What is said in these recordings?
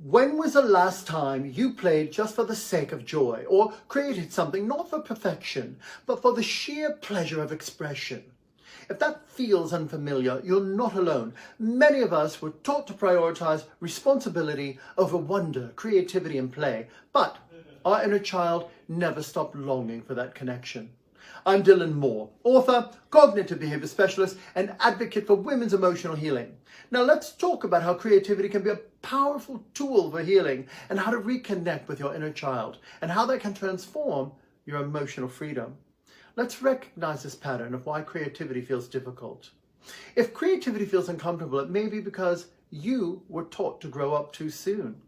When was the last time you played just for the sake of joy, or created something not for perfection, but for the sheer pleasure of expression? If that feels unfamiliar, you're not alone. Many of us were taught to prioritize responsibility over wonder, creativity, and play, but our inner child never stopped longing for that connection. I'm Dylan Moore, author, cognitive behavior specialist, and advocate for women's emotional healing. Now let's talk about how creativity can be a powerful tool for healing, and how to reconnect with your inner child, and how that can transform your emotional freedom. Let's recognize this pattern of why creativity feels difficult. If creativity feels uncomfortable, it may be because you were taught to grow up too soon.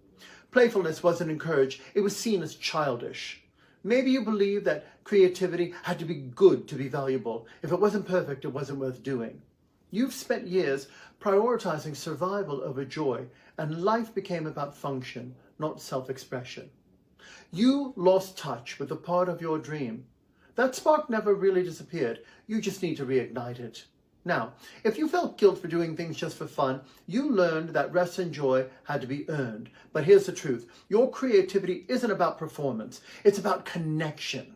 Playfulness wasn't encouraged, it was seen as childish. Maybe you believe that creativity had to be good to be valuable. If it wasn't perfect, it wasn't worth doing. You've spent years prioritizing survival over joy, and life became about function, not self-expression. You lost touch with the part of your dream. That spark never really disappeared. You just need to reignite it. Now, if you felt guilt for doing things just for fun, you learned that rest and joy had to be earned. But here's the truth. Your creativity isn't about performance. It's about connection.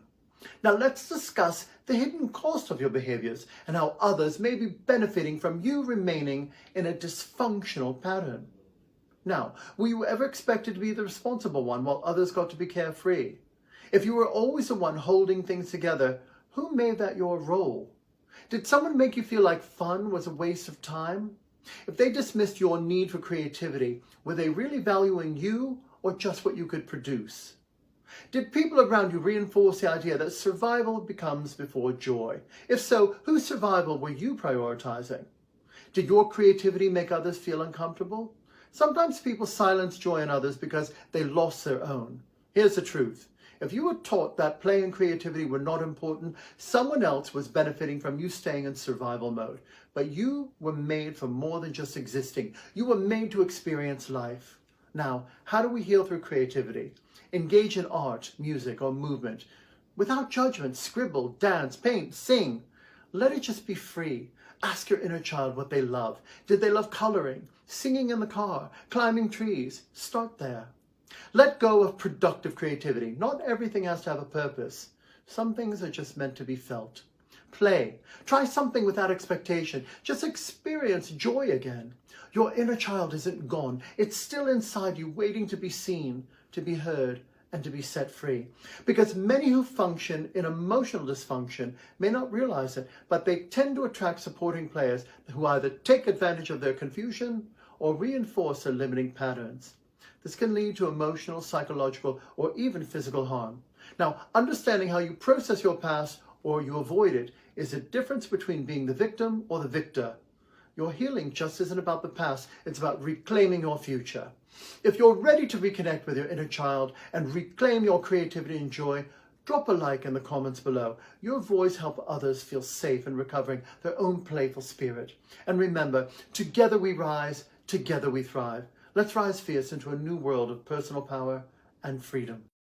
Now let's discuss the hidden cost of your behaviors and how others may be benefiting from you remaining in a dysfunctional pattern. Now, were you ever expected to be the responsible one while others got to be carefree? If you were always the one holding things together, who made that your role? Did someone make you feel like fun was a waste of time? If they dismissed your need for creativity, were they really valuing you or just what you could produce? Did people around you reinforce the idea that survival becomes before joy? If so, whose survival were you prioritizing? Did your creativity make others feel uncomfortable? Sometimes people silence joy in others because they lost their own. Here's the truth. If you were taught that play and creativity were not important, someone else was benefiting from you staying in survival mode. But you were made for more than just existing. You were made to experience life. Now, how do we heal through creativity? Engage in art, music, or movement. Without judgment, scribble, dance, paint, sing. Let it just be free. Ask your inner child what they love. Did they love coloring, singing in the car, climbing trees? Start there. Let go of productive creativity. Not everything has to have a purpose. Some things are just meant to be felt. Play. Try something without expectation. Just experience joy again. Your inner child isn't gone. It's still inside you, waiting to be seen, to be heard, and to be set free. Because many who function in emotional dysfunction may not realize it, but they tend to attract supporting players who either take advantage of their confusion or reinforce their limiting patterns. This can lead to emotional, psychological, or even physical harm. Now, understanding how you process your past or you avoid it is the difference between being the victim or the victor. Your healing just isn't about the past, it's about reclaiming your future. If you're ready to reconnect with your inner child and reclaim your creativity and joy, drop a like in the comments below. Your voice helps others feel safe in recovering their own playful spirit. And remember, together we rise, together we thrive. Let's rise fierce into a new world of personal power and freedom.